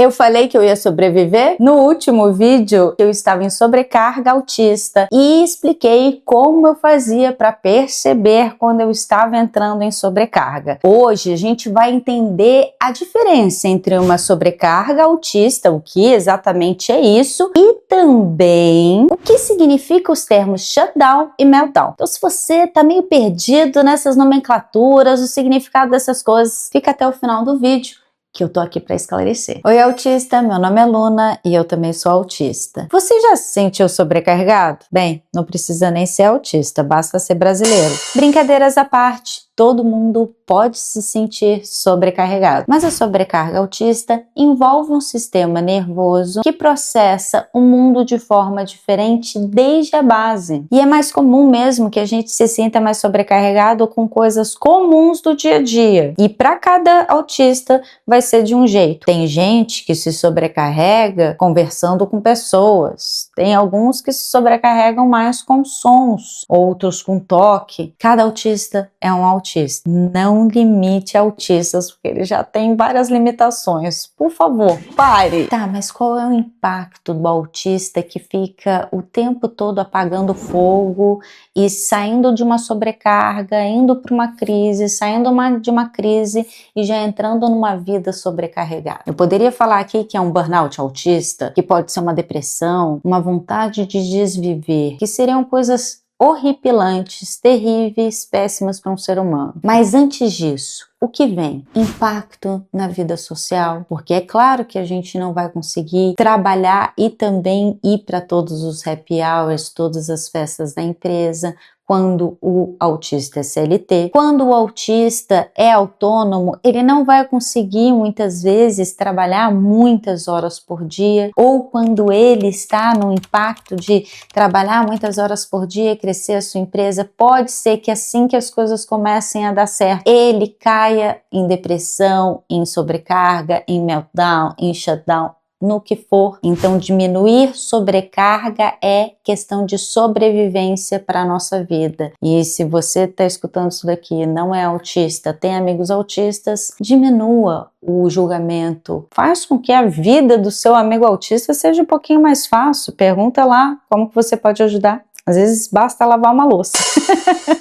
Eu falei que eu ia sobreviver? No último vídeo, eu estava em sobrecarga autista e expliquei como eu fazia para perceber quando eu estava entrando em sobrecarga. Hoje, a gente vai entender a diferença entre uma sobrecarga autista, o que exatamente é isso, e também o que significa os termos shutdown e meltdown. Então, se você está meio perdido nessas nomenclaturas, o significado dessas coisas, fica até o final do vídeo, que eu tô aqui para esclarecer. Oi, autista, meu nome é Luna e eu também sou autista. Você já se sentiu sobrecarregado? Bem, não precisa nem ser autista, basta ser brasileiro. Brincadeiras à parte, todo mundo pode se sentir sobrecarregado, mas a sobrecarga autista envolve um sistema nervoso que processa o mundo de forma diferente desde a base. E é mais comum mesmo que a gente se sinta mais sobrecarregado com coisas comuns do dia a dia. E para cada autista vai ser de um jeito. Tem gente que se sobrecarrega conversando com pessoas. Tem alguns que se sobrecarregam mais com sons, outros com toque. Cada autista é um autista. Não limite autistas, porque ele já tem várias limitações. Por favor, pare! Tá, mas qual é o impacto do autista que fica o tempo todo apagando fogo e saindo de uma sobrecarga, indo para uma crise, saindo de uma crise e já entrando numa vida sobrecarregada? Eu poderia falar aqui que é um burnout autista, que pode ser uma depressão, uma vontade de desviver, que seriam coisas horripilantes, terríveis, péssimas para um ser humano. Mas antes disso, o que vem? Impacto na vida social, porque é claro que a gente não vai conseguir trabalhar e também ir para todos os happy hours, todas as festas da empresa, quando o autista é CLT. Quando o autista é autônomo, ele não vai conseguir muitas vezes trabalhar muitas horas por dia, ou quando ele está no impacto de trabalhar muitas horas por dia e crescer a sua empresa, pode ser que assim que as coisas comecem a dar certo, ele caia em depressão, em sobrecarga, em meltdown, em shutdown, no que for. Então, diminuir sobrecarga é questão de sobrevivência para a nossa vida. E se você está escutando isso daqui e não é autista, tem amigos autistas, diminua o julgamento. Faz com que a vida do seu amigo autista seja um pouquinho mais fácil. Pergunta lá como que você pode ajudar. Às vezes basta lavar uma louça.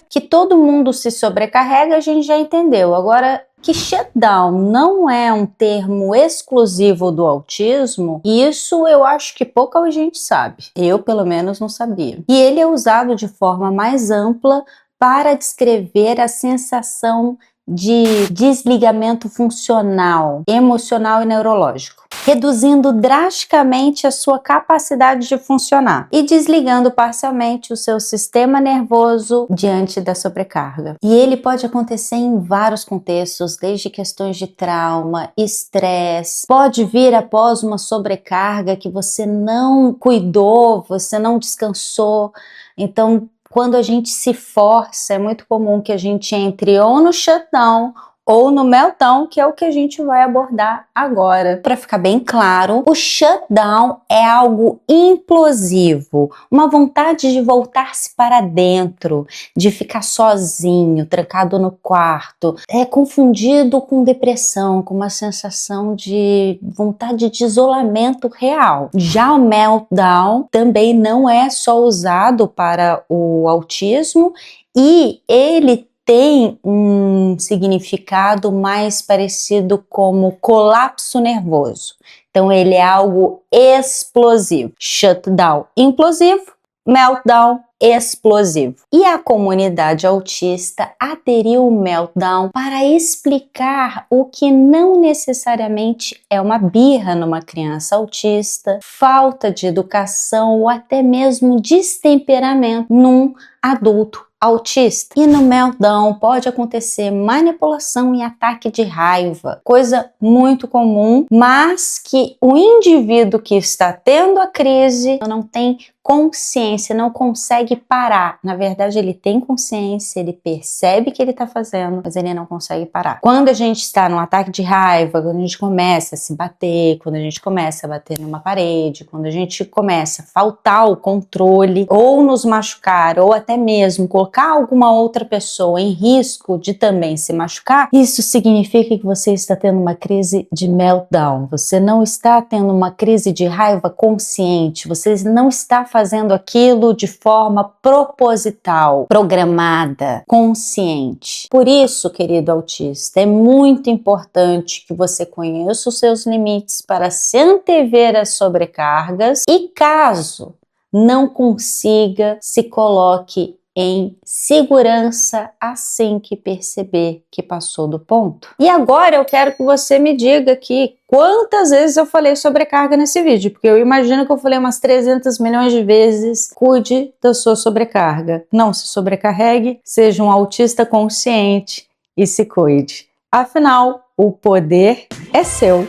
Que todo mundo se sobrecarrega, a gente já entendeu. Agora, que shutdown não é um termo exclusivo do autismo, isso eu acho que pouca gente sabe. Eu, pelo menos, não sabia. E ele é usado de forma mais ampla para descrever a sensação de desligamento funcional, emocional e neurológico, reduzindo drasticamente a sua capacidade de funcionar e desligando parcialmente o seu sistema nervoso diante da sobrecarga. E ele pode acontecer em vários contextos, desde questões de trauma, estresse, pode vir após uma sobrecarga que você não cuidou, você não descansou. Então, quando a gente se força, é muito comum que a gente entre ou no shutdown ou no meltdown, que é o que a gente vai abordar agora. Para ficar bem claro, o shutdown é algo implosivo, uma vontade de voltar-se para dentro, de ficar sozinho, trancado no quarto. É confundido com depressão, com uma sensação de vontade de isolamento real. Já o meltdown também não é só usado para o autismo e ele tem um significado mais parecido como colapso nervoso. Então ele é algo explosivo. Shutdown implosivo, meltdown explosivo. E a comunidade autista aderiu ao meltdown para explicar o que não necessariamente é uma birra numa criança autista, falta de educação ou até mesmo destemperamento num adulto autista. E no meltdown pode acontecer manipulação e ataque de raiva, coisa muito comum, mas que o indivíduo que está tendo a crise não tem consciência, não consegue parar. Na verdade, ele tem consciência, ele percebe que ele está fazendo, mas ele não consegue parar. Quando a gente está num ataque de raiva, quando a gente começa a se bater, quando a gente começa a bater numa parede, quando a gente começa a faltar o controle, ou nos machucar, ou até mesmo colocar alguma outra pessoa em risco de também se machucar, isso significa que você está tendo uma crise de meltdown. Você não está tendo uma crise de raiva consciente, você não está fazendo aquilo de forma proposital, programada, consciente. Por isso, querido autista, é muito importante que você conheça os seus limites para se antever às sobrecargas e, caso não consiga, se coloque em segurança assim que perceber que passou do ponto. E agora eu quero que você me diga aqui quantas vezes eu falei sobrecarga nesse vídeo, porque eu imagino que eu falei umas 300 milhões de vezes. Cuide da sua sobrecarga. Não se sobrecarregue, seja um autista consciente e se cuide. Afinal, o poder é seu.